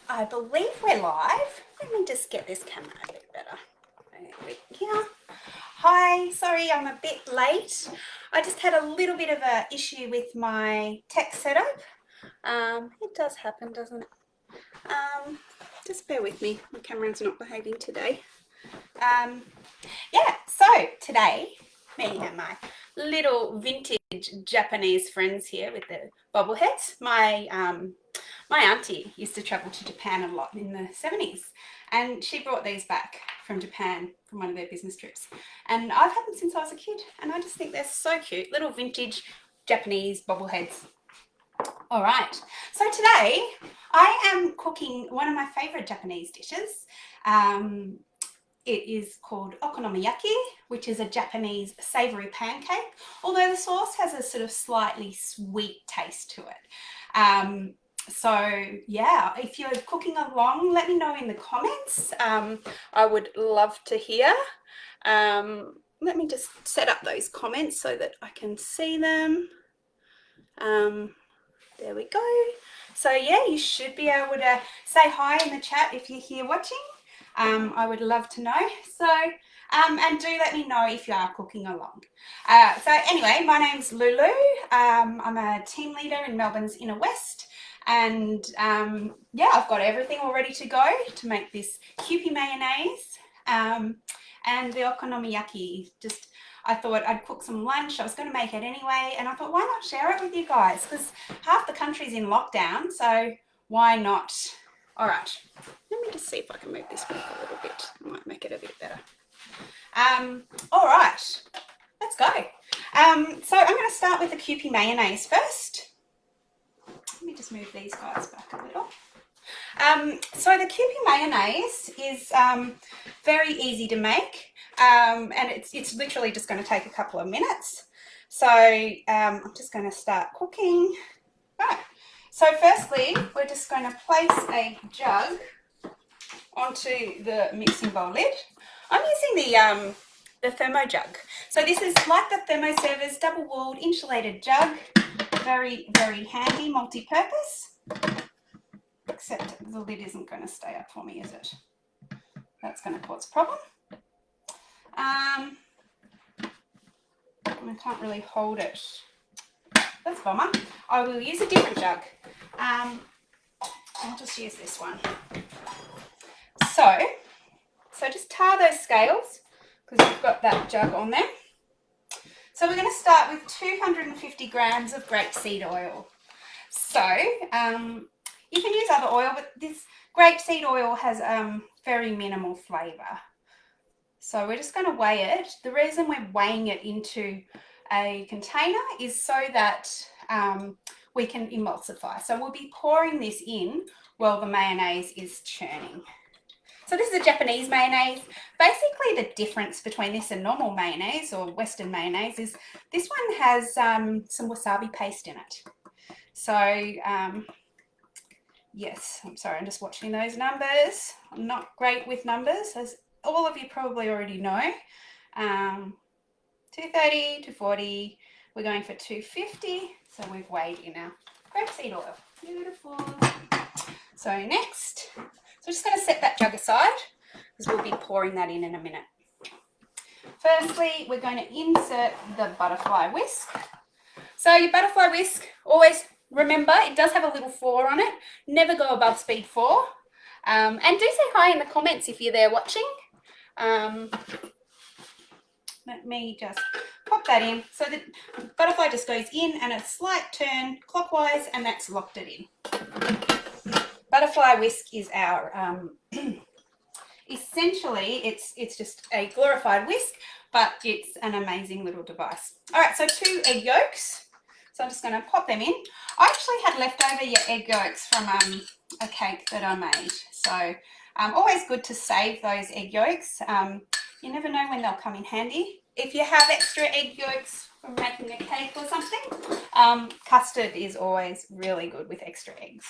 I believe we're live. Let me just get this camera a bit better. Here. Hi, sorry I'm a bit late. I just had a little bit of an issue with my tech setup. It does happen, doesn't it? Just bear with me. My camera's not behaving today. Yeah, so today, me and my little vintage Japanese friends here with the bobbleheads. My auntie used to travel to Japan a lot in the 70s, and she brought these back from Japan from one of their business trips. And I've had them since I was a kid, and I just think they're so cute. Little vintage Japanese bobbleheads. All right, so today I am cooking one of my favorite Japanese dishes. It is called Okonomiyaki, which is a Japanese savory pancake, although the sauce has a sort of slightly sweet taste to it. So yeah, if you're cooking along, let me know in the comments. I would love to hear. Let me just set up those comments so that I can see them. There we go. So yeah, you should be able to say hi in the chat if you're here watching. I would love to know. So, and do let me know if you are cooking along. So anyway, my name's Lulu. I'm a team leader in Melbourne's Inner West. And yeah, I've got everything all ready to go to make this Kewpie mayonnaise and the Okonomiyaki. Just, I thought I'd cook some lunch. I was going to make it anyway. And I thought, why not share it with you guys? Because half the country's in lockdown. So why not? All right, let me just see if I can move this back a little bit. I might make it a bit better. All right, let's go. So I'm going to start with the Kewpie mayonnaise first. Let me just move these guys back a little. So the Kewpie mayonnaise is very easy to make, and it's literally just going to take a couple of minutes. So I'm just going to start cooking. Right. So firstly, we're just going to place a jug onto the mixing bowl lid. I'm using the thermo jug. So this is like the thermoservice double-walled insulated jug. Very, very handy, multi-purpose. Except the lid isn't going to stay up for me, is it? That's going to cause a problem. I can't really hold it. That's a bummer. I will use a different jug. I'll just use this one. So just tar those scales because you've got that jug on there. So we're going to start with 250 grams of grapeseed oil. So you can use other oil, but this grapeseed oil has very minimal flavour. So we're just going to weigh it. The reason we're weighing it into a container is so that we can emulsify. So we'll be pouring this in while the mayonnaise is churning. So this is a Japanese mayonnaise. Basically the difference between this and normal mayonnaise or Western mayonnaise is this one has some wasabi paste in it. So yes, I'm sorry, I'm just watching those numbers. I'm not great with numbers, as all of you probably already know. 230, 240, we're going for 250. So we've weighed in our grapeseed oil. Beautiful. So next, so we're just going to set that jug aside because we'll be pouring that in a minute. Firstly, we're going to insert the butterfly whisk. So your butterfly whisk, always remember, it does have a little 4 on it. Never go above speed 4. And do say hi in the comments if you're there watching. Let me just pop that in. So the butterfly just goes in and a slight turn clockwise, and that's locked it in. Butterfly whisk is our, essentially it's just a glorified whisk, but it's an amazing little device. All right, so 2 egg yolks. So I'm just going to pop them in. I actually had leftover your egg yolks from a cake that I made. So always good to save those egg yolks. You never know when they'll come in handy. If you have extra egg yolks from making a cake or something, custard is always really good with extra eggs.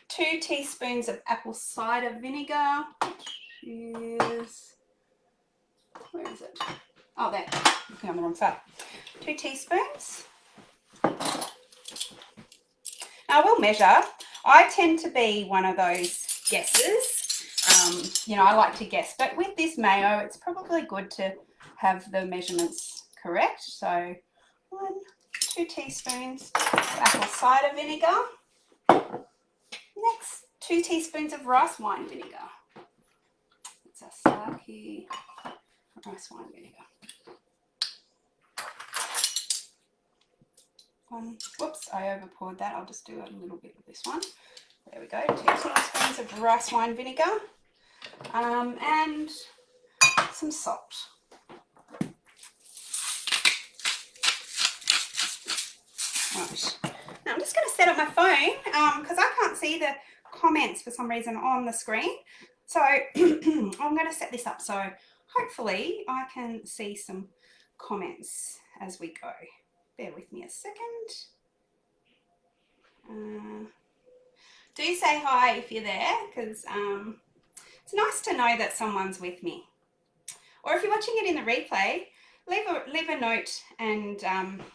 2 teaspoons of apple cider vinegar, which is, where is it? Oh, there. Okay, on the wrong side. 2 teaspoons. Now I will measure. I tend to be one of those guessers. You know, I like to guess, but with this mayo, it's probably good to have the measurements correct. So 2 teaspoons of apple cider vinegar. Next, 2 teaspoons of rice wine vinegar. It's a sake rice wine vinegar. Whoops, I over poured that. I'll just do a little bit of this one. There we go, 2 teaspoons of rice wine vinegar, and some salt. Right. Now I'm just going to set up my phone because I can't see the comments for some reason on the screen. So I'm going to set this up so hopefully I can see some comments as we go. Bear with me a second. Do say hi if you're there, because it's nice to know that someone's with me. Or if you're watching it in the replay, leave a note and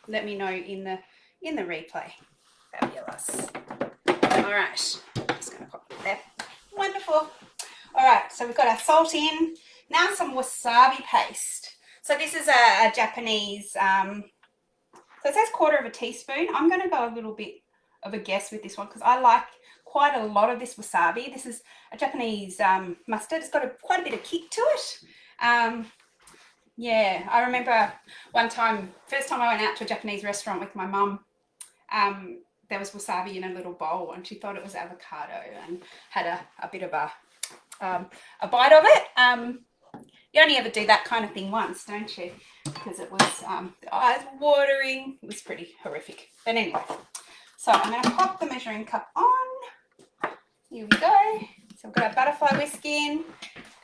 let me know in the replay. Fabulous. All right, just going to pop it there. Wonderful. All right, so we've got our salt in. Now some wasabi paste. So this is a Japanese, so it says 1/4 teaspoon. I'm going to go a little bit of a guess with this one because I like quite a lot of this wasabi. This is a Japanese mustard. It's got quite a bit of kick to it. Yeah, I remember one time, first time I went out to a Japanese restaurant with my mum, there was wasabi in a little bowl and she thought it was avocado and had a bit of a bite of it. You only ever do that kind of thing once, don't you? Because it was, the eyes were watering. It was pretty horrific. But anyway, so I'm going to pop the measuring cup on. Here we go. So we've got our butterfly whisk in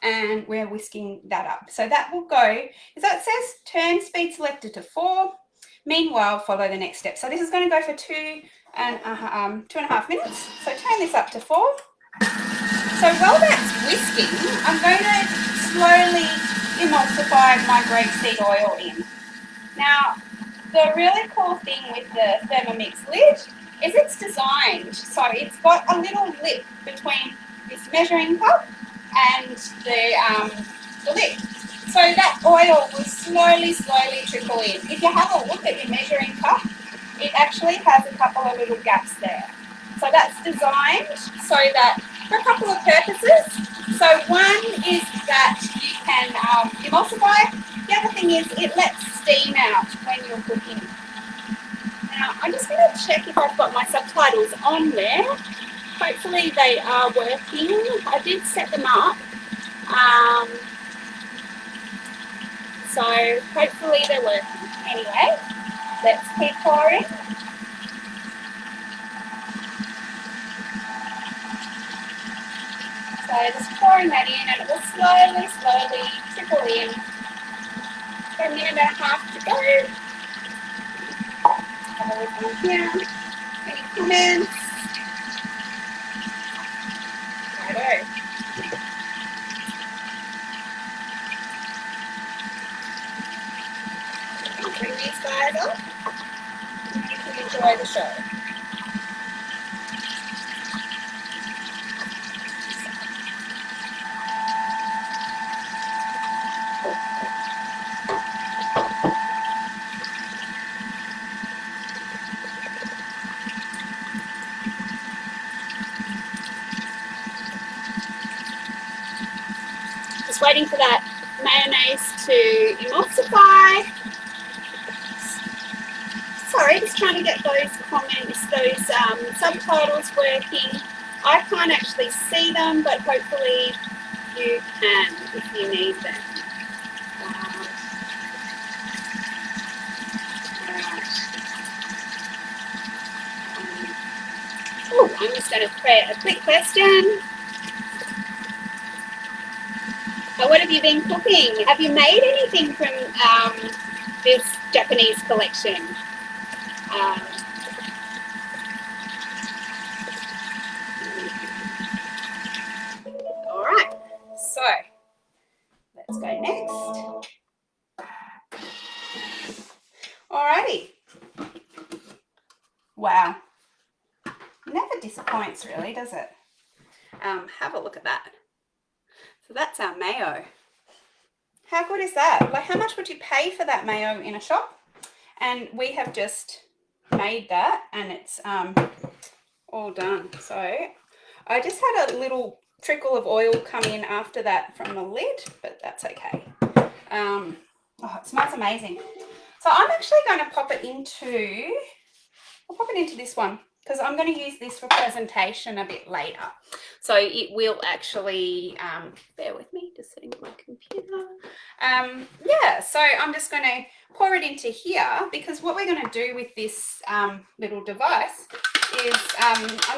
and we're whisking that up. So that will go, so it says turn speed selected to 4. Meanwhile, follow the next step. So this is going to go for 2.5 minutes. So turn this up to 4. So while that's whisking, I'm going to slowly emulsify my grapeseed oil in. Now, the really cool thing with the Thermomix lid is it's designed so it's got a little lip between this measuring cup and the lid. So that oil will slowly trickle in. If you have a look at your measuring cup, it actually has a couple of little gaps there. So that's designed so that for a couple of purposes. So one is that you can emulsify. The other thing is it lets steam out when you're cooking. Now I'm just going to check if I've got my subtitles on there. Hopefully they are working. I did set them up. So hopefully they're working. Anyway, let's keep pouring. So just pouring that in and it will slowly trickle in. For a minute and a half to go. Have a look here. Any comments? Righto. I'll bring these guys up. You can enjoy the show. Just waiting for that mayonnaise to emulsify. Sorry, just trying to get those comments, those subtitles working. I can't actually see them, but hopefully you can if you need them. Oh, I'm just going to create a quick question. What have you been cooking? Have you made anything from this Japanese collection? All right, so let's go next. Alrighty. Wow. never disappoints really, does it? Have a look at that. So that's our mayo. How good is that? Like, how much would you pay for that mayo in a shop? And we have just made that, and it's all done. So I just had a little trickle of oil come in after that from the lid, but that's okay. Oh, it smells amazing. So I'm actually going to pop it into, I'll pop it into this one, because I'm going to use this for presentation a bit later. So it will actually, bear with me, just setting up my computer. Yeah, so I'm just going to pour it into here, because what we're going to do with this little device is,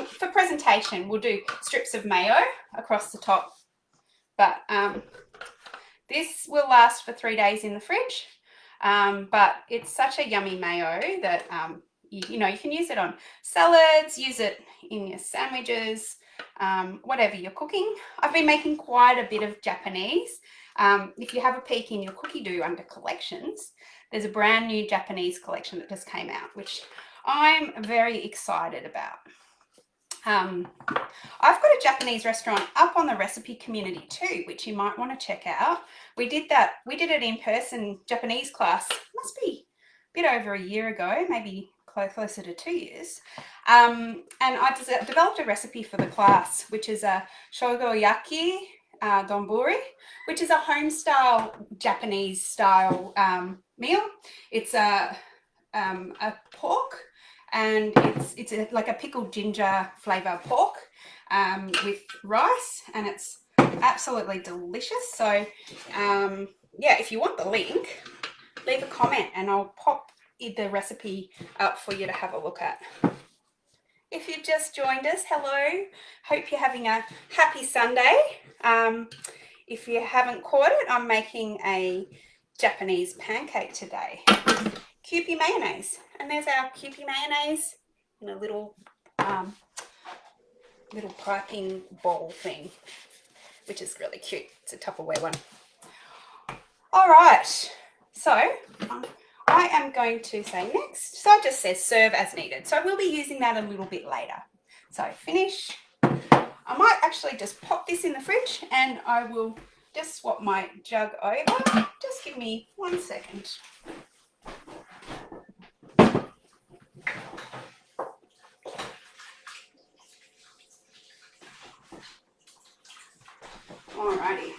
for presentation, we'll do strips of mayo across the top. But this will last for 3 days in the fridge. But it's such a yummy mayo that you know, you can use it on salads, use it in your sandwiches, whatever you're cooking. I've been making quite a bit of Japanese. If you have a peek in your cookie do under collections, there's a brand new Japanese collection that just came out, which I'm very excited about. I've got a Japanese restaurant up on the recipe community too, which you might want to check out. We did it in person Japanese class, must be a bit over a year ago, maybe closer to 2 years. And I developed a recipe for the class, which is a shogoyaki donburi, which is a home style Japanese style meal. It's a pork, and it's like a pickled ginger flavor pork with rice, and it's absolutely delicious. So yeah, if you want the link, leave a comment and I'll pop the recipe up for you to have a look at. If you've just joined us, hello, hope you're having a happy Sunday. If you haven't caught it, I'm making a Japanese pancake today. Kewpie mayonnaise, and there's our Kewpie mayonnaise in a little little piping bowl thing, which is really cute. It's a Tupperware one. All right, so I am going to say next. So it just says serve as needed, so we'll be using that a little bit later. So finish. I might actually just pop this in the fridge, and I will just swap my jug over. Just give me 1 second. Alrighty,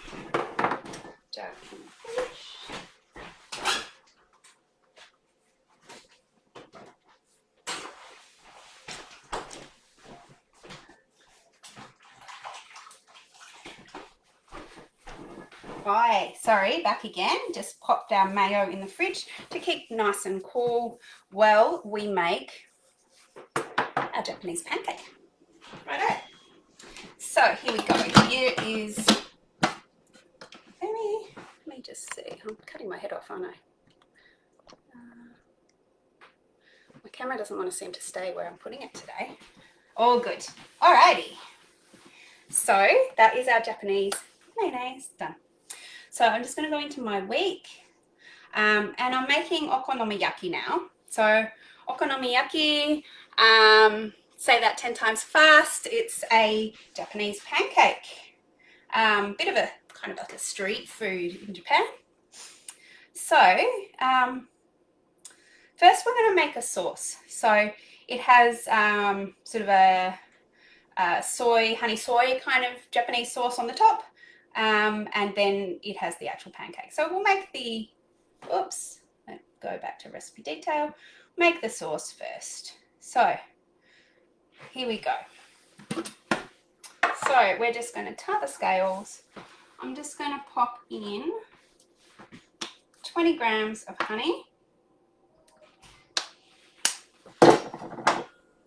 jug in the fridge. Hi, sorry, back again. Just popped our mayo in the fridge to keep nice and cool while we make our Japanese pancake. Righto. So here we go. Here is, let me just see. I'm cutting my head off, aren't I? My camera doesn't want to seem to stay where I'm putting it today. All good. Alrighty. So that is our Japanese mayonnaise done. So I'm just going to go into my week, and I'm making okonomiyaki now. So okonomiyaki, say that 10 times fast. It's a Japanese pancake, bit of a kind of like a street food in Japan. So first we're going to make a sauce. So it has sort of a honey soy kind of Japanese sauce on the top. And then it has the actual pancake. So we'll make the, oops, go back to recipe detail, make the sauce first. So here we go. So we're just going to tar the scales. I'm just going to pop in 20 grams of honey.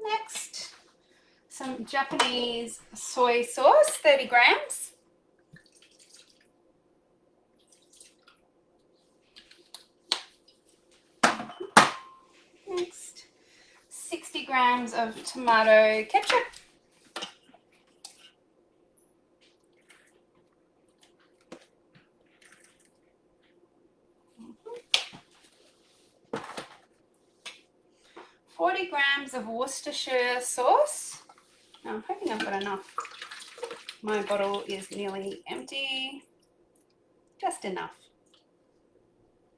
Next, some Japanese soy sauce, 30 grams. Next, 60 grams of tomato ketchup. Mm-hmm. 40 grams of Worcestershire sauce. I'm hoping I've got enough. My bottle is nearly empty. Just enough.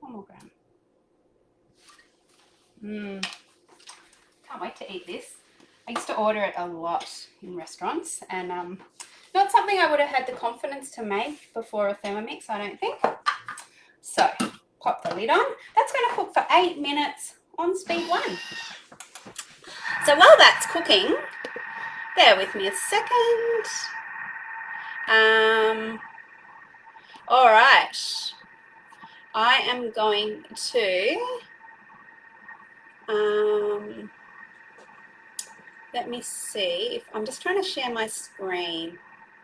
1 more gram. Can't wait to eat this. I used to order it a lot in restaurants, and not something I would have had the confidence to make before a Thermomix, I don't think. So, pop the lid on. That's going to cook for 8 minutes on speed 1. So while that's cooking, bear with me a second. All right. I am going to let me see if I'm just trying to share my screen.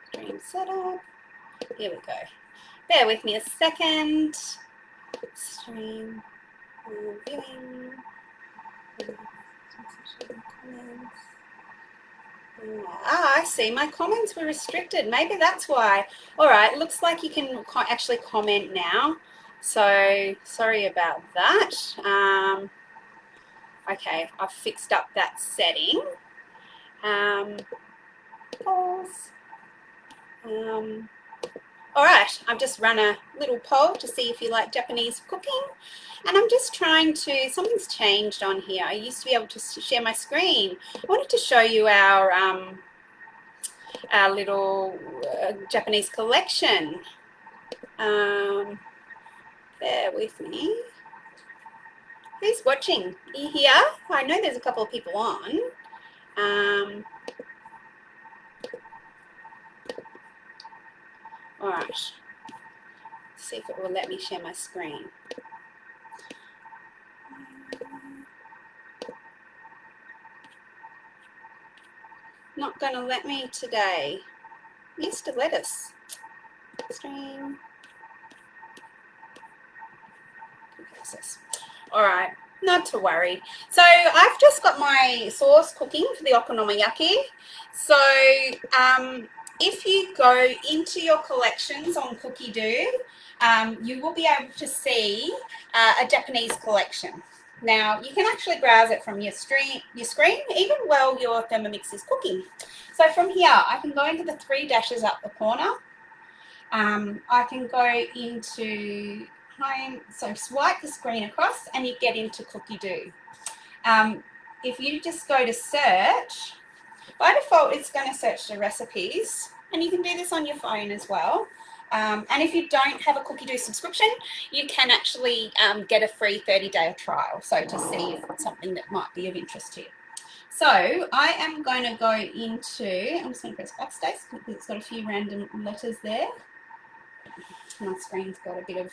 Stream setup. Here we go. Bear with me a second. Stream viewing. I see. My comments were restricted. Maybe that's why. All right. Looks like you can actually comment now. So sorry about that. Okay, I've fixed up that setting. Pause. All right, I've just run a little poll to see if you like Japanese cooking, and I'm just trying to, something's changed on here. I used to be able to share my screen. I wanted to show you our little Japanese collection. Bear with me. Who's watching? Are you here? I know there's a couple of people on. All right. Let's see if it will let me share my screen. Not going to let me today. It used to let us. Stream. Process. All right, not to worry. So I've just got my sauce cooking for the okonomiyaki. So if you go into your collections on Cookie Do, you will be able to see a Japanese collection. Now, you can actually browse it from your screen, even while your Thermomix is cooking. So from here, I can go into the 3 dashes up the corner. I can go into home, so swipe the screen across and you get into Cookie Do. If you just go to search, by default it's going to search the recipes, and you can do this on your phone as well. And if you don't have a Cookie Do subscription, you can actually get a free 30-day trial, so to see if it's something that might be of interest to you. So I am going to go into, I'm just going to press backspace because it's got a few random letters there. My screen's got a bit of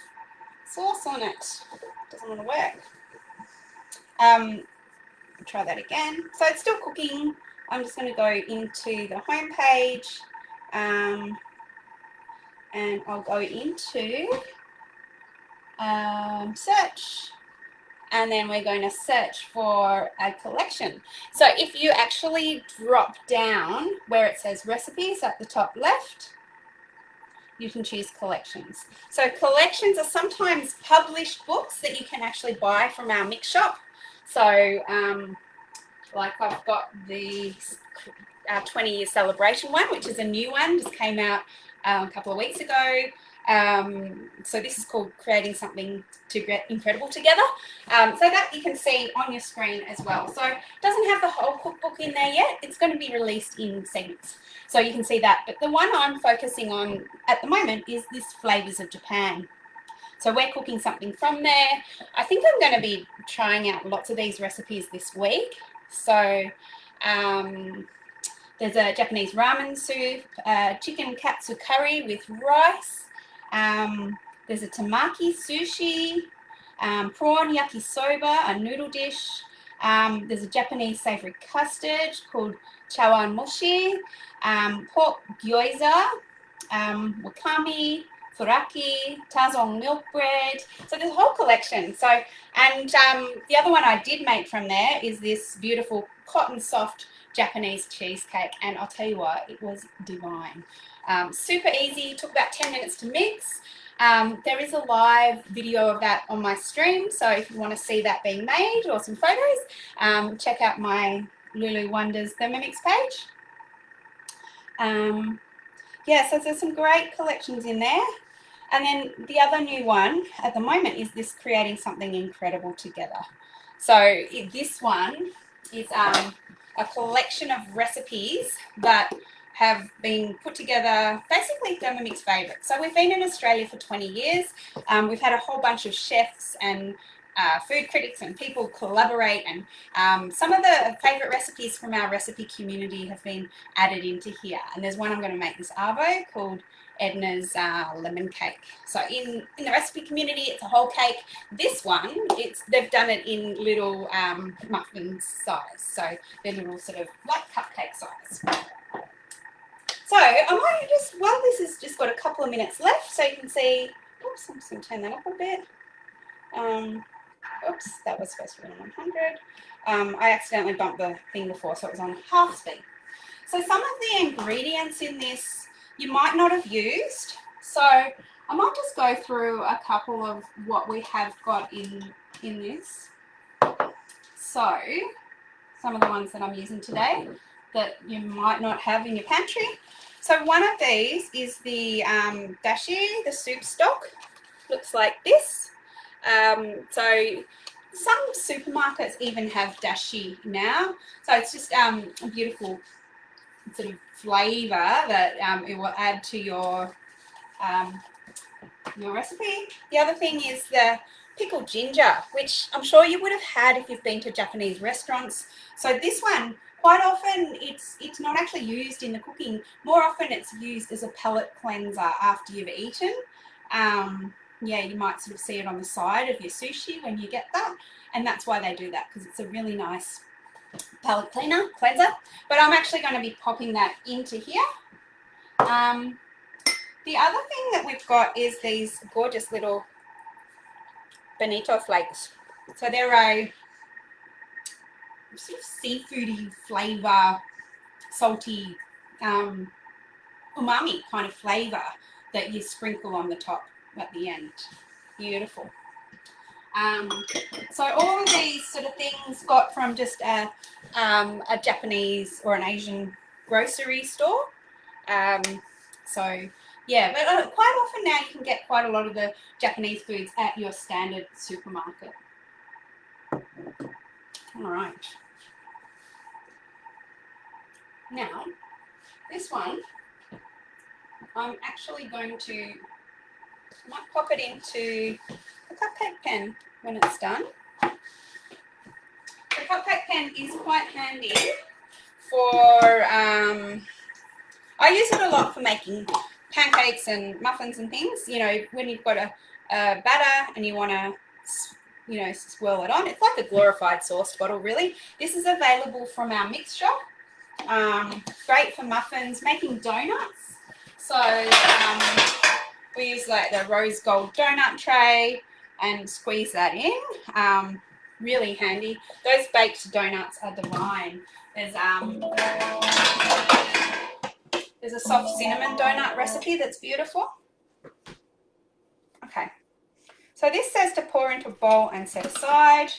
sauce on it. Doesn't want to work. Try that again. So it's still cooking. I'm just going to go into the home page, and I'll go into search, and then we're going to search for a collection. So if you actually drop down where it says recipes at the top left, you can choose collections. So collections are sometimes published books that you can actually buy from our mix shop. So like I've got the 20-year celebration one, which is a new one, just came out a couple of weeks ago. So this is called Creating Something Incredible Together. So that you can see on your screen as well. So it doesn't have the whole cookbook in there yet. It's going to be released in segments. So you can see that. But the one I'm focusing on at the moment is this Flavors of Japan. So we're cooking something from there. I think I'm going to be trying out lots of these recipes this week. So there's a Japanese ramen soup, chicken katsu curry with rice. There's a tamaki sushi, prawn yakisoba, a noodle dish. There's a Japanese savory custard called chawan mochi, pork gyoza, wakame, furaki, tazong milk bread. So there's a whole collection. So, and the other one I did make from there is this beautiful cotton soft Japanese cheesecake, and I'll tell you what, it was divine. Super easy, took about 10 minutes to mix. There is a live video of that on my stream, so if you want to see that being made or some photos, check out my Lulu Wonders Thermomix page. Yeah, so there's some great collections in there. And then the other new one at the moment is this creating something incredible together. So this one is a collection of recipes that have been put together, basically Thermomix favourites. So we've been in Australia for 20 years. We've had a whole bunch of chefs and food critics and people collaborate, and some of the favourite recipes from our recipe community have been added into here. And there's one I'm going to make this arvo called Edna's lemon cake. So in the recipe community, it's a whole cake. This one, they've done it in little muffin size. So they're little sort of like cupcake size. So I might just, well, this has just got a couple of minutes left, so you can see, oops, I'm just going to turn that up a bit. Oops, that was supposed to be on 100. I accidentally bumped the thing before, so it was on half speed. So some of the ingredients in this you might not have used. So I might just go through a couple of what we have got in this. So some of the ones that I'm using today that you might not have in your pantry. So one of these is the dashi, the soup stock. Looks like this. So some supermarkets even have dashi now. So it's just a beautiful sort of flavour that it will add to your recipe. The other thing is the pickled ginger, which I'm sure you would have had if you've been to Japanese restaurants. So this one, quite often it's not actually used in the cooking. More often it's used as a palate cleanser after you've eaten. Yeah, you might sort of see it on the side of your sushi when you get that, and that's why they do that, because it's a really nice palate cleanser. But I'm actually going to be popping that into here. The other thing that we've got is these gorgeous little bonito flakes. So they're a sort of seafoody flavour, salty, umami kind of flavour that you sprinkle on the top at the end. Beautiful. So all of these sort of things got from just a Japanese or an Asian grocery store. So yeah, but quite often now you can get quite a lot of the Japanese foods at your standard supermarket. All right. Now, this one, I'm actually going to, might pop it into a cupcake pan when it's done. The cupcake pan is quite handy for, I use it a lot for making pancakes and muffins and things. You know, when you've got a batter and you want to, you know, swirl it on. It's like a glorified sauce bottle, really. This is available from our mix shop. Great for muffins, making donuts. So we use like the rose gold donut tray and squeeze that in. Really handy. Those baked donuts are divine. There's a soft cinnamon donut recipe that's beautiful. Okay, so this says to pour into a bowl and set aside.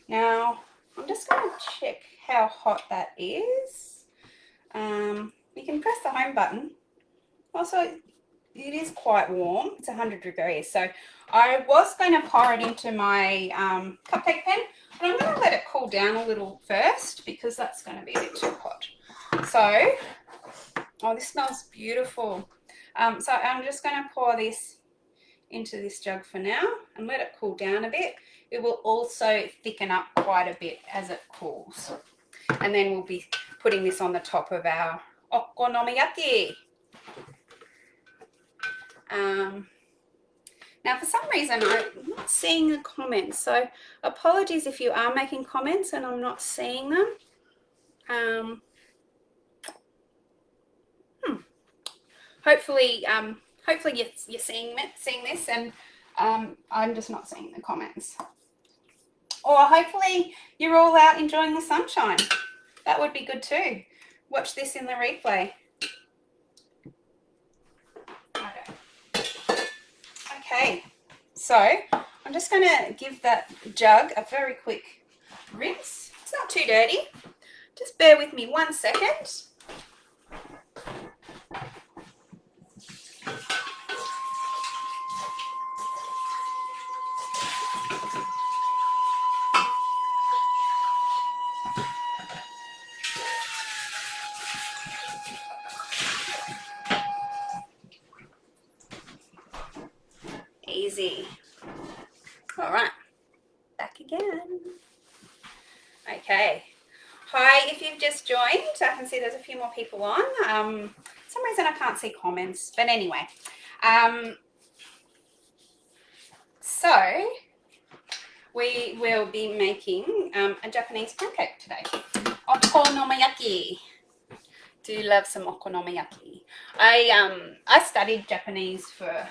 Now, I'm just going to check how hot that is. You can press the home button. Also, it is quite warm. It's 100 degrees. So I was going to pour it into my cupcake pan, but I'm going to let it cool down a little first because that's going to be a bit too hot. So, oh, this smells beautiful. So I'm just going to pour this into this jug for now and let it cool down a bit. It will also thicken up quite a bit as it cools. And then we'll be putting this on the top of our Okonomiyaki. Now, for some reason, I'm not seeing the comments. So apologies if you are making comments and I'm not seeing them. Hopefully you're seeing this, and I'm just not seeing the comments. Or hopefully you're all out enjoying the sunshine. That would be good too. Watch this in the replay. Okay, so I'm just going to give that jug a very quick rinse. It's not too dirty. Just bear with me 1 second. easy. All right, back again. Okay. Hi, if you've just joined, I can see there's a few more people on. For some reason I can't see comments, but anyway. So we will be making a Japanese pancake today. Okonomiyaki. Do you love some okonomiyaki? I studied Japanese for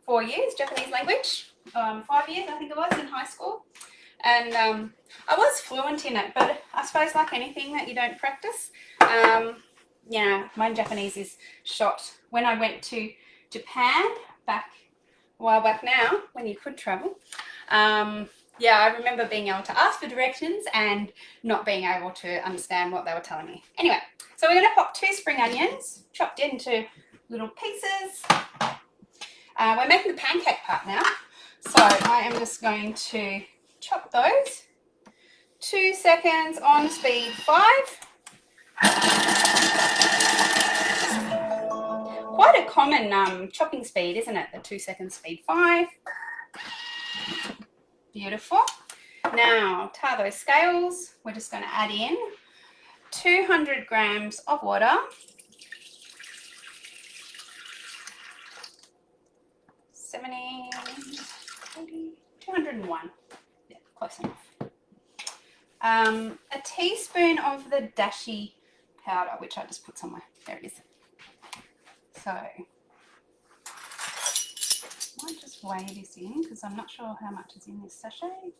4 years, Japanese language. 5 years, I think it was, in high school. And I was fluent in it, but I suppose like anything that you don't practice, my Japanese is shot. When I went to Japan a while back now, when you could travel, I remember being able to ask for directions and not being able to understand what they were telling me. Anyway, so we're going to pop 2 spring onions chopped into little pieces. We're making the pancake part now, so I am just going to chop those. 2 seconds on speed 5. Quite a common chopping speed, isn't it? The 2 second speed 5. Beautiful. Now, tar those scales. We're just going to add in 200 grams of water. 70, 80, 201. Yeah, close enough. A teaspoon of the dashi powder, which I just put somewhere. There it is. So, I might just weigh this in because I'm not sure how much is in this sachet.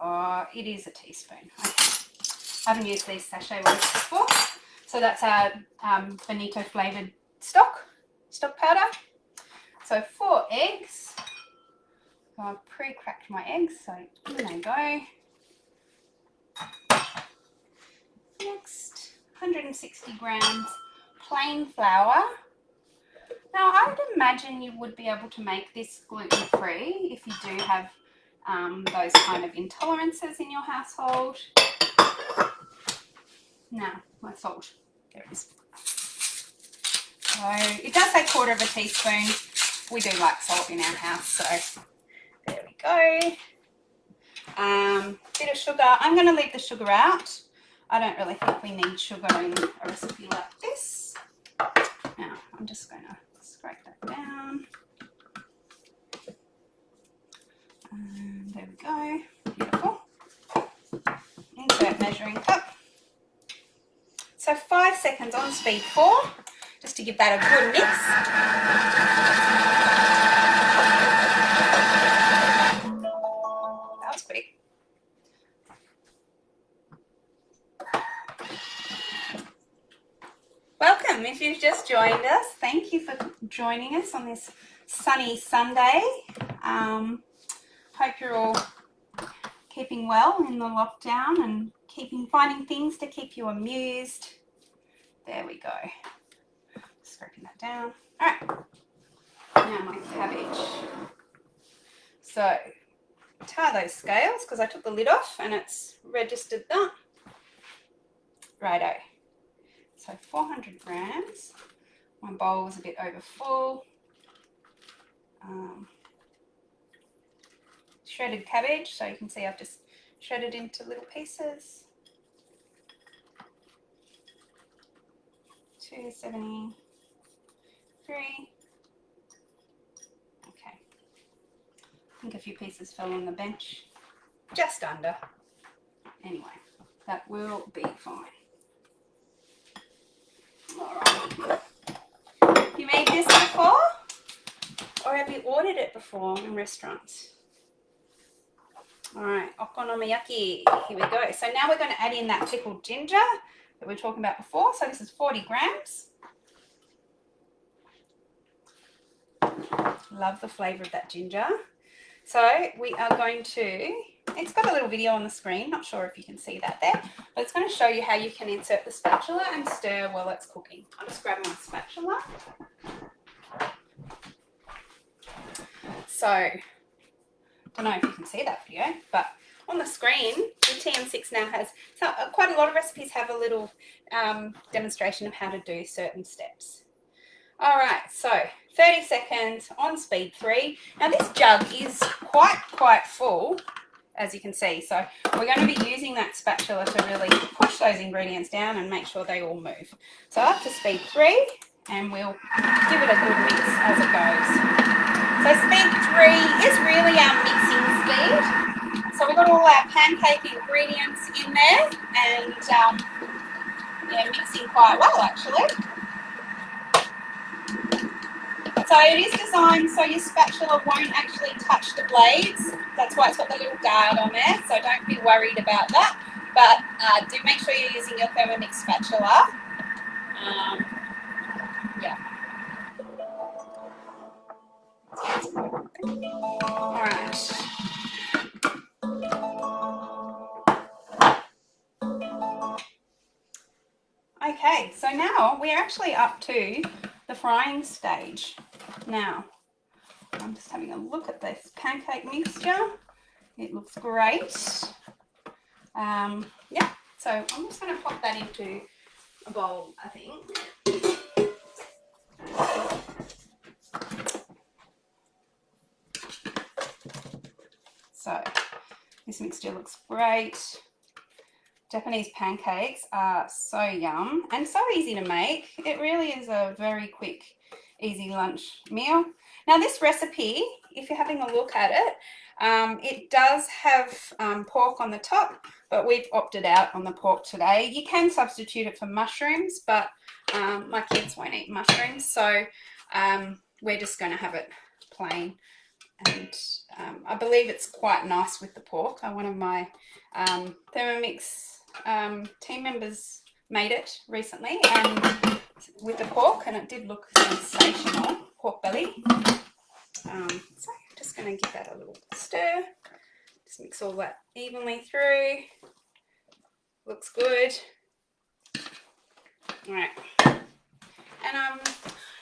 Oh, it is a teaspoon. Okay. I haven't used these sachet ones before. So that's our bonito flavoured stock powder. So 4 eggs. I've pre-cracked my eggs, so in they go. Next, 160 grams plain flour. Now, I would imagine you would be able to make this gluten-free if you do have those kind of intolerances in your household. Now, my salt. There it is. So it does say 1/4 teaspoon. We do like salt in our house, so there we go. Bit of sugar. I'm going to leave the sugar out. I don't really think we need sugar in a recipe like this. Now, I'm just going to scrape that down. And there we go. Beautiful. Insert measuring cup. So 5 seconds on speed 4, just to give that a good mix. That was quick. Welcome if you've just joined us. Thank you for joining us on this sunny Sunday. Hope you're all keeping well in the lockdown and finding things to keep you amused. There we go. Scraping that down. All right. Now my cabbage. So tar those scales because I took the lid off and it's registered that. Righto. So 400 grams. My bowl was a bit over full. Shredded cabbage, so you can see I've just shredded into little pieces. 273. Okay. I think a few pieces fell on the bench. Just under. Anyway, that will be fine. Alright. Have you made this before? Or have you ordered it before in restaurants? Alright, okonomiyaki. Here we go. So now we're going to add in that pickled ginger that we were talking about before. So this is 40 grams. Love the flavour of that ginger. So we are going to, it's got a little video on the screen, not sure if you can see that there, but it's going to show you how you can insert the spatula and stir while it's cooking. I'll just grab my spatula. So, I don't know if you can see that video, but on the screen, the TM6 now has, so quite a lot of recipes have a little demonstration of how to do certain steps. All right, so 30 seconds on speed 3. Now this jug is quite full, as you can see. So we're going to be using that spatula to really push those ingredients down and make sure they all move. So up to speed 3, and we'll give it a good mix as it goes. So speed 3 is really our mixing speed. So we've got all our pancake ingredients in there, and yeah, mixing quite well actually. So it is designed so your spatula won't actually touch the blades. That's why it's got the little guard on there, so don't be worried about that. But do make sure you're using your Thermomix spatula. Yeah. All right. Okay, so now we're actually up to the frying stage. Now, I'm just having a look at this pancake mixture. It looks great. Yeah, so I'm just going to pop that into a bowl, I think. So this mixture looks great. Japanese pancakes are so yum and so easy to make. It really is a very quick, easy lunch meal. Now this recipe, if you're having a look at it, it does have pork on the top, but we've opted out on the pork today. You can substitute it for mushrooms, but my kids won't eat mushrooms, so we're just going to have it plain. And I believe it's quite nice with the pork. One of my Thermomix team members made it recently and with the pork, and it did look sensational, pork belly. So I'm just going to give that a little stir. Just mix all that evenly through. Looks good. All right. And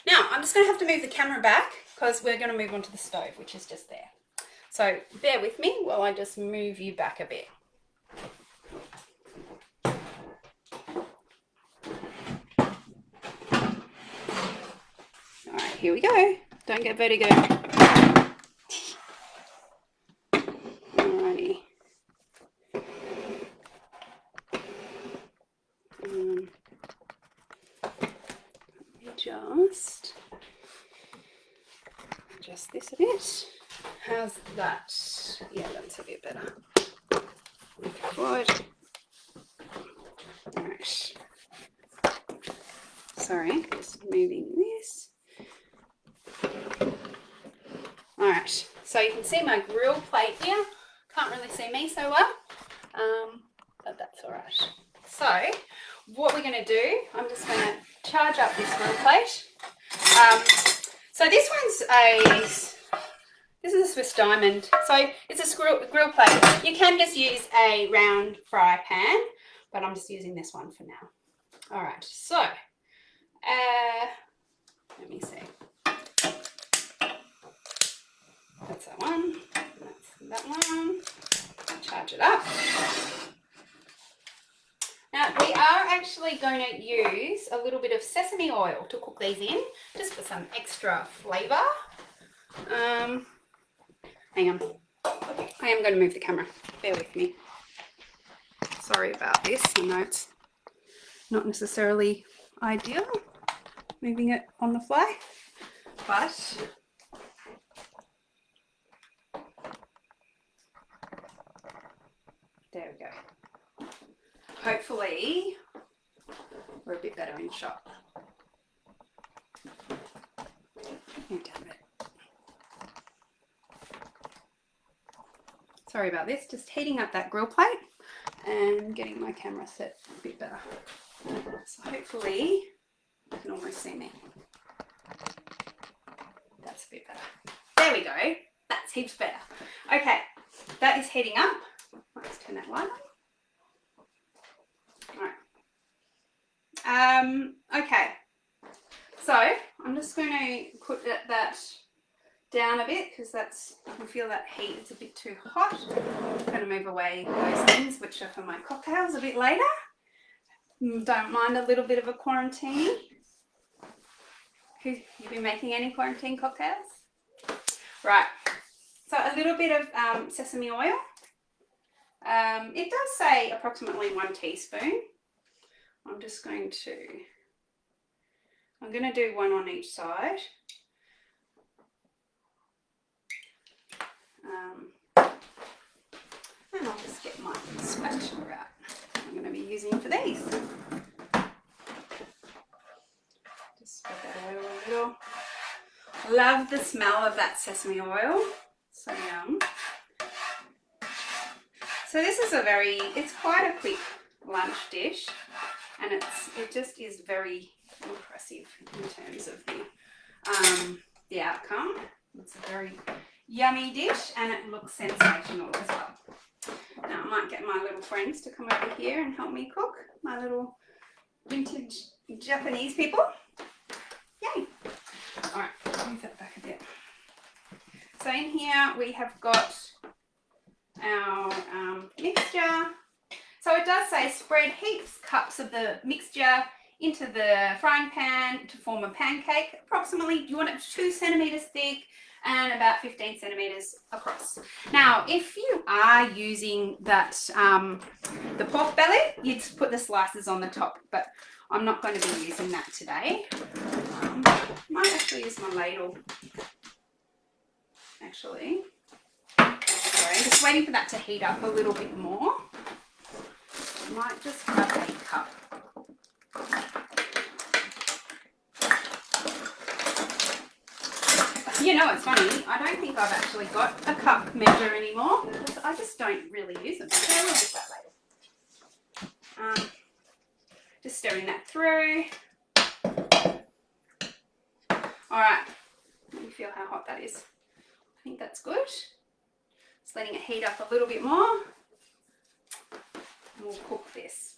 now I'm just going to have to move the camera back because we're going to move on to the stove, which is just there. So bear with me while I just move you back a bit. All right, here we go. Don't get vertigo. Alrighty. Just adjust this a bit. How's that? Yeah, that's a bit better. Forward. All right. Sorry, just moving this. All right, so you can see my grill plate here. Can't really see me so well, but that's all right. So what we're going to do, I'm just going to charge up this grill plate. So this is a Swiss diamond. So it's a grill plate. You can just use a round fry pan, but I'm just using this one for now. All right, so let me see. That's that one. That's that one. Charge it up. Now we are actually going to use a little bit of sesame oil to cook these in, just for some extra flavour. Hang on. I am going to move the camera. Bear with me. Sorry about this. I know it's not necessarily ideal moving it on the fly, but there we go. Hopefully we're a bit better in shot. Sorry about this, just heating up that grill plate and getting my camera set a bit better. So hopefully you can almost see me. That's a bit better. There we go. That's heaps better. Okay, that is heating up. Let's turn that light on. Alright. Okay. So I'm just going to put that down a bit because I feel that heat is a bit too hot. I'm going to move away those things which are for my cocktails a bit later. Don't mind a little bit of a quarantine. You been making any quarantine cocktails? Right. So a little bit of sesame oil. It does say approximately 1 teaspoon. I'm going to do one on each side. And I'll just get my spatula out. I'm going to be using for these. Just spread that oil a little. Love the smell of that sesame oil. So yum. So this is it's quite a quick lunch dish, and it just is very impressive in terms of the outcome. It's a very yummy dish, and it looks sensational as well. Now I might get my little friends to come over here and help me cook, my little vintage Japanese people. Yay! All right, move that back a bit. So in here we have got our mixture. So it does say spread heaps cups of the mixture into the frying pan to form a pancake. Approximately, you want it 2 centimeters thick and about 15 centimeters across. Now, if you are using that the pork belly, you'd put the slices on the top, but I'm not going to be using that today. Might actually use my ladle. Actually, sorry, I'm just waiting for that to heat up a little bit more. I might just grab a cup. You know, it's funny, I don't think I've actually got a cup measure anymore because I just don't really use them. So we'll use that later. Just stirring that through. All right, let me feel how hot that is. I think that's good. Just letting it heat up a little bit more. And we'll cook this.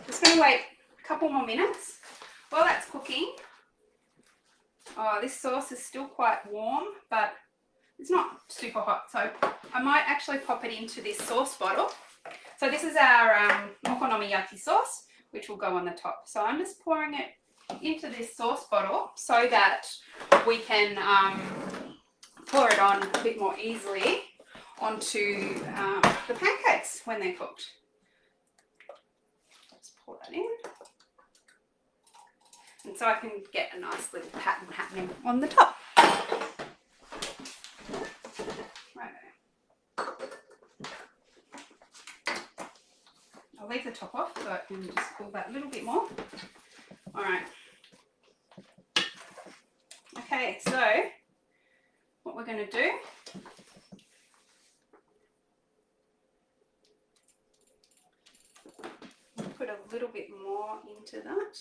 Just going to wait a couple more minutes. While that's cooking, oh, this sauce is still quite warm, but it's not super hot. So I might actually pop it into this sauce bottle. So this is our Okonomiyaki sauce, which will go on the top. So I'm just pouring it into this sauce bottle so that we can pour it on a bit more easily onto the pancakes when they're cooked. Just pour that in. And so I can get a nice little pattern happening on the top. Right. I'll leave the top off so I can just cool that a little bit more. All right. Okay, so what we're going to do, we'll put a little bit more into that.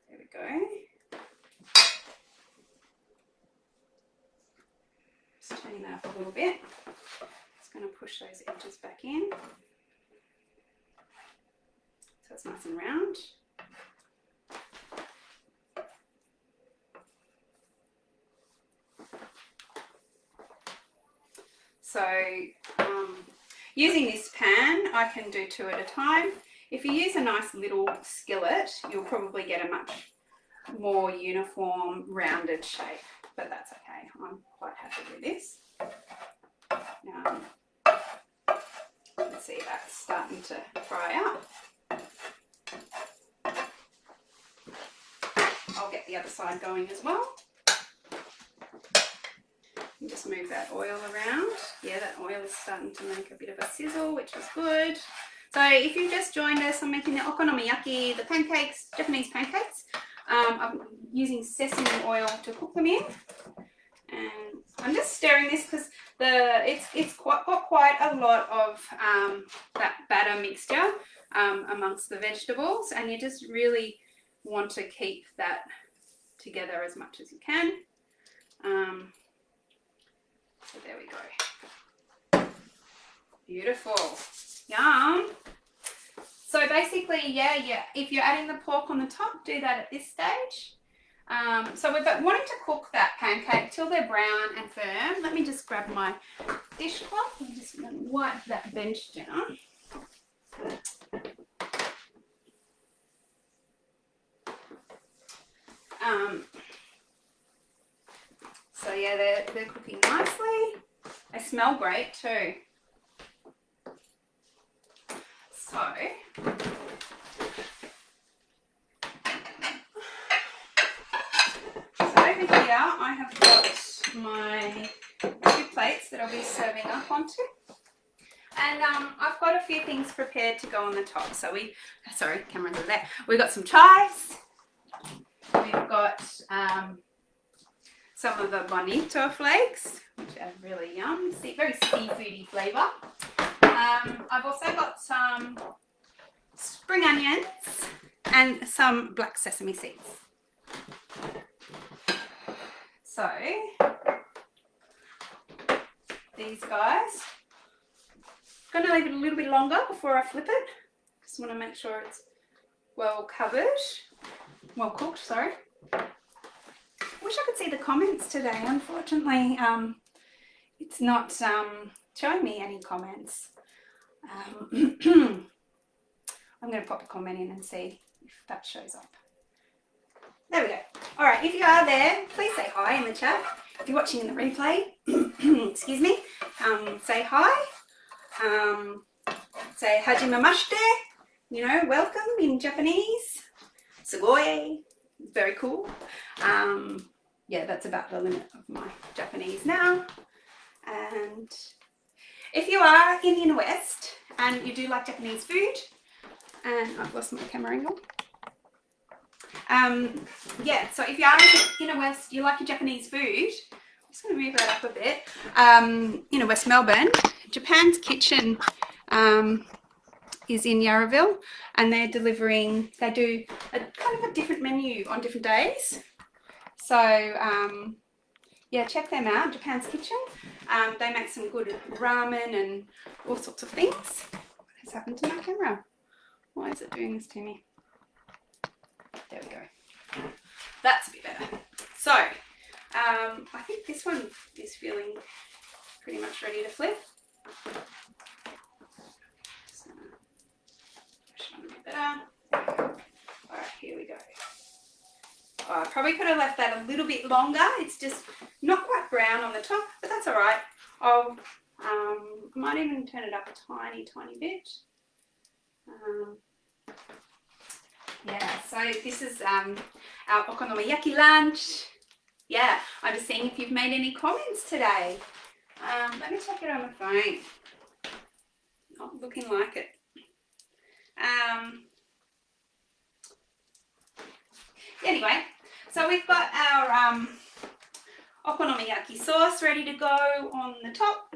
There we go. Just turning that up a little bit. Just going to push those edges back in so it's nice and round. So using this pan, I can do 2 at a time. If you use a nice little skillet, you'll probably get a much more uniform, rounded shape, but that's okay. I'm quite happy with this. Now, let's see, that's starting to fry up. I'll get the other side going as well. And just move that oil around. Yeah, that oil is starting to make a bit of a sizzle, which is good. So if you've just joined us, I'm making the Okonomiyaki, the pancakes, Japanese pancakes. I'm using sesame oil to cook them in. And I'm just stirring this because it's got quite a lot of that batter mixture amongst the vegetables, and you just really want to keep that together as much as you can. So there we go. Beautiful. Yum. So basically, yeah, if you're adding the pork on the top, do that at this stage. So we're wanting to cook that pancake till they're brown and firm. Let me just grab my dishcloth and just wipe that bench down. So yeah, they're cooking nicely. They smell great too. So over here I have got my 2 plates that I'll be serving up onto. And I've got a few things prepared to go on the top. So camera's over there. We've got some chives. We've got some of the bonito flakes, which are really yum, very seafoody flavour. I've also got some spring onions and some black sesame seeds. So these guys, I'm going to leave it a little bit longer before I flip it. Just want to make sure it's well cooked, sorry. Wish I could see the comments today. Unfortunately, it's not showing me any comments. I'm going to pop a comment in and see if that shows up. There we go. All right, if you are there, please say hi in the chat. If you're watching in the replay, excuse me, say hi. Say hajimemashite, welcome in Japanese. Sugoi, very cool. Yeah, that's about the limit of my Japanese now. And if you are in the West and you do like Japanese food, and I've lost my camera angle. Yeah, so if you are in the West, you like your Japanese food, I'm just going to move that up a bit. In West Melbourne, Japan's Kitchen is in Yarraville, and they do a kind of a different menu on different days. So yeah, check them out, Japan's Kitchen. They make some good ramen and all sorts of things. What has happened to my camera? Why is it doing this to me? There we go. That's a bit better. So I think this one is feeling pretty much ready to flip. So, push on a bit better. All right, here we go. Oh, I probably could have left that a little bit longer. It's just not quite brown on the top, but that's all right. I'll might even turn it up a tiny bit. Yeah, so this is our Okonomiyaki lunch. Yeah, I'm just seeing if you've made any comments today. Let me check it on the phone. Not looking like it. Anyway, so we've got our Okonomiyaki sauce ready to go on the top.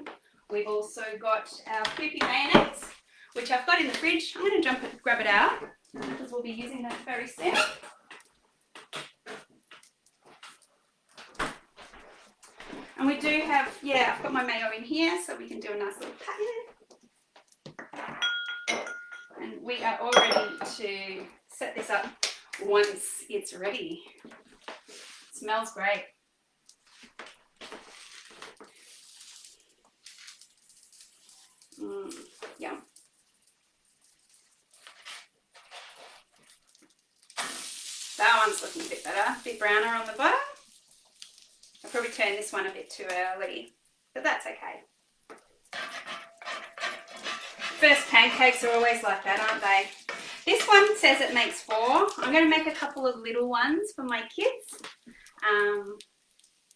We've also got our Kewpie mayonnaise, which I've got in the fridge. I'm going to grab it out because we'll be using that very soon. And we do have, yeah, I've got my mayo in here so we can do a nice little pattern. And we are all ready to set this up once it's ready. It smells great. Yum. That one's looking a bit better, a bit browner on the bottom. I probably turned this one a bit too early, but that's okay. First pancakes are always like that, aren't they? This one says it makes 4. I'm going to make a couple of little ones for my kids.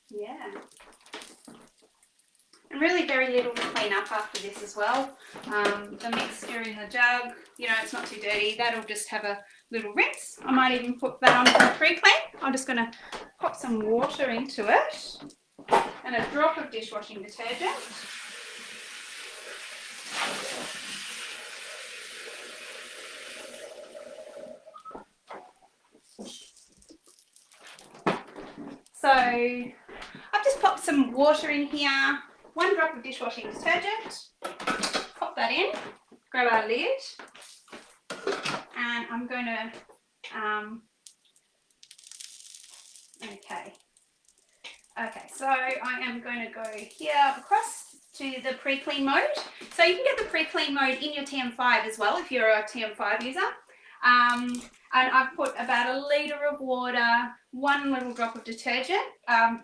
Yeah. And really very little to clean up after this as well. The mixture in the jug, it's not too dirty. That'll just have a little rinse. I might even put that on for a pre-clean. I'm just going to pop some water into it and a drop of dishwashing detergent. So I've just popped some water in here, 1 drop of dishwashing detergent, pop that in, grab our lid, and I'm going to, okay, so I am going to go here across to the pre-clean mode. So you can get the pre-clean mode in your TM5 as well if you're a TM5 user. And I've put about 1 litre of water, 1 little drop of detergent.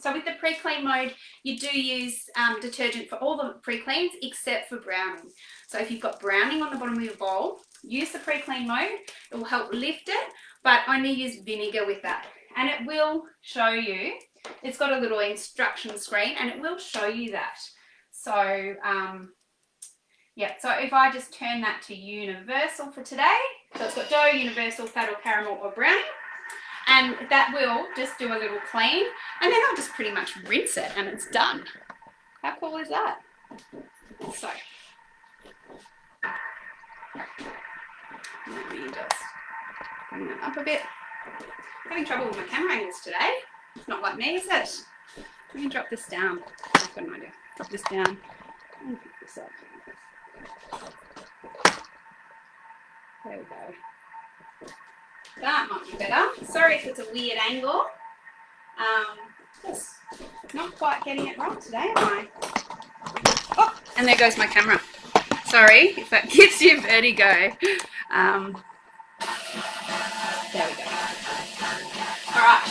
So with the pre-clean mode, you do use detergent for all the pre-cleans except for browning. So if you've got browning on the bottom of your bowl, use the pre-clean mode. It will help lift it, but only use vinegar with that. And it will show you, it's got a little instruction screen and it will show you that. So yeah, so if I just turn that to universal for today, so it's got dough, universal, fat or caramel or brownie, and that will just do a little clean, and then I'll just pretty much rinse it and it's done. How cool is that? So, let me just bring that up a bit. I'm having trouble with my camera angles today. It's not like me, is it? Let me drop this down. I've got an idea. Drop this down and pick this up. There we go. That might be better. Sorry if it's a weird angle. Just not quite getting it right today, am I? Oh, and there goes my camera. Sorry if that gives you vertigo. There we go. All right.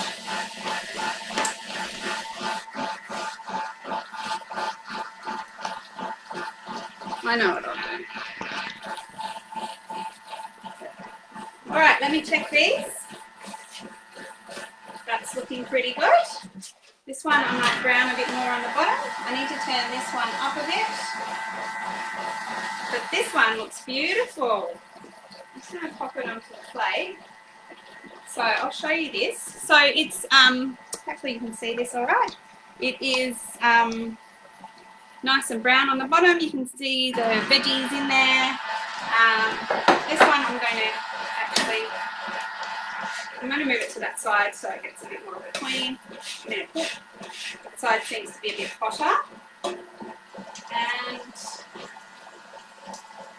I know what I'll do. All right, let me check these. That's looking pretty good. This one I might brown a bit more on the bottom. I need to turn this one up a bit. But this one looks beautiful. I'm just going to pop it onto the plate. So I'll show you this. So it's, hopefully you can see this all right. It is nice and brown on the bottom. You can see the veggies in there. This one I'm going to move it to that side so it gets a bit more of a clean. That side seems to be a bit hotter. And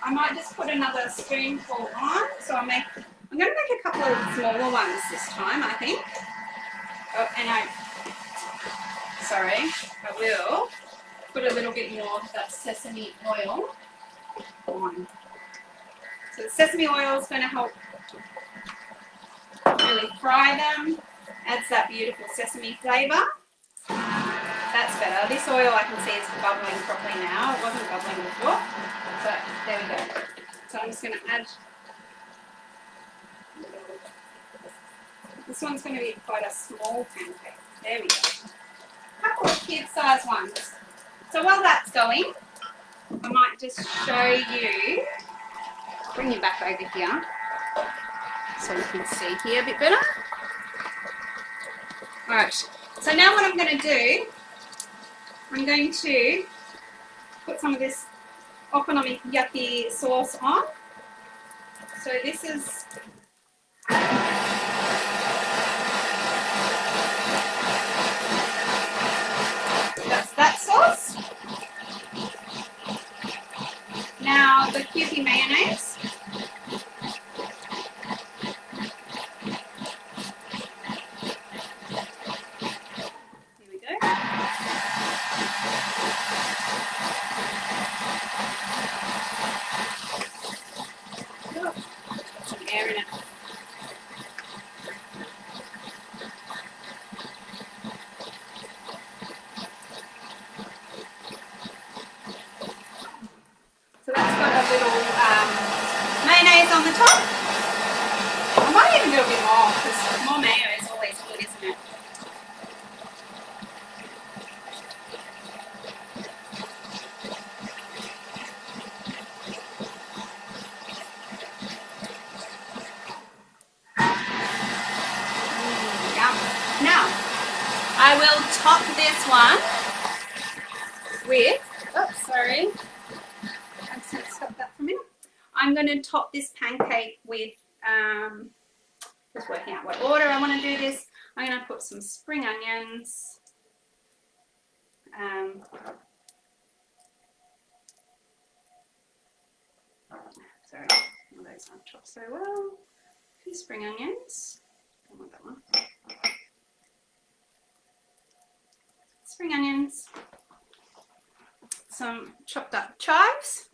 I might just put another spoonful on. So I'm going to make a couple of smaller ones this time, I think. Oh, and I will put a little bit more of that sesame oil on. So the sesame oil is going to help really fry them, adds that beautiful sesame flavour. That's better. This oil I can see is bubbling properly now. It wasn't bubbling before. So there we go. So I'm just going to add, this one's going to be quite a small pancake. There we go. A couple of kid-sized ones. So while that's going, I might just show you, bring you back over here so you can see here a bit better. Alright, so now what I'm going to do, I'm going to put some of this Okonomiyaki sauce on. So this is that's that sauce. Now the Kewpie mayonnaise. Here we go. Oh, some air in it. So that's got a little mayonnaise on the top. I might even do a bit more because more mayo is always good, isn't it? Yum. Now, I will top this one with, I'm going to top this pancake with, just working out what order I want to do this. I'm going to put some spring onions. Sorry, those aren't chopped so well. A few spring onions. Don't want that one. Spring onions. Some chopped up chives.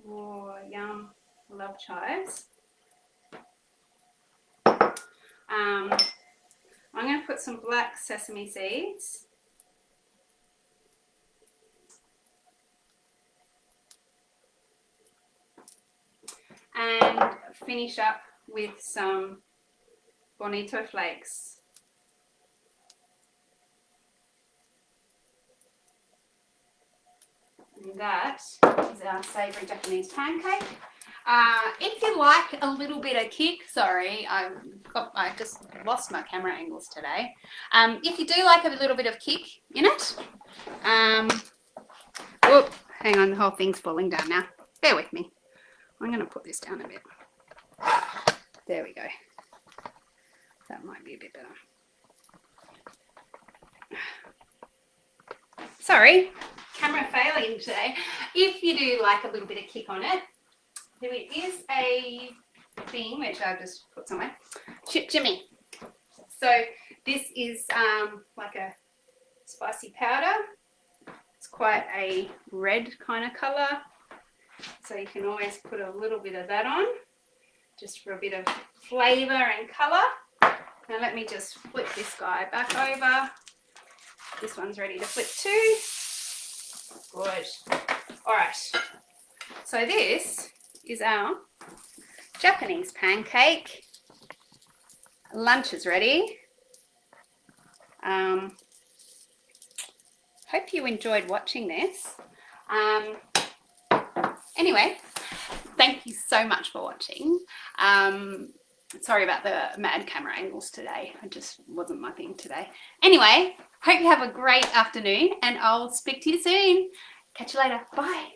Oh, yum. Love chives. I'm going to put some black sesame seeds. And finish up with some bonito flakes. And that is our savoury Japanese pancake. If you like a little bit of kick, sorry, I just lost my camera angles today. If you do like a little bit of kick in it, whoop, hang on, the whole thing's falling down now. Bear with me. I'm going to put this down a bit. There we go. That might be a bit better. Sorry, camera failing today. If you do like a little bit of kick on it, there is a thing which I've just put somewhere. Chip Jimmy. So this is like a spicy powder. It's quite a red kind of colour. So you can always put a little bit of that on, just for a bit of flavour and colour. Now let me just flip this guy back over. This one's ready to flip too. Good. All right. So this is our Japanese pancake. Lunch is ready. Hope you enjoyed watching this. Anyway, thank you so much for watching. Sorry about the mad camera angles today. It just wasn't my thing today. Anyway, hope you have a great afternoon and I'll speak to you soon. Catch you later. Bye.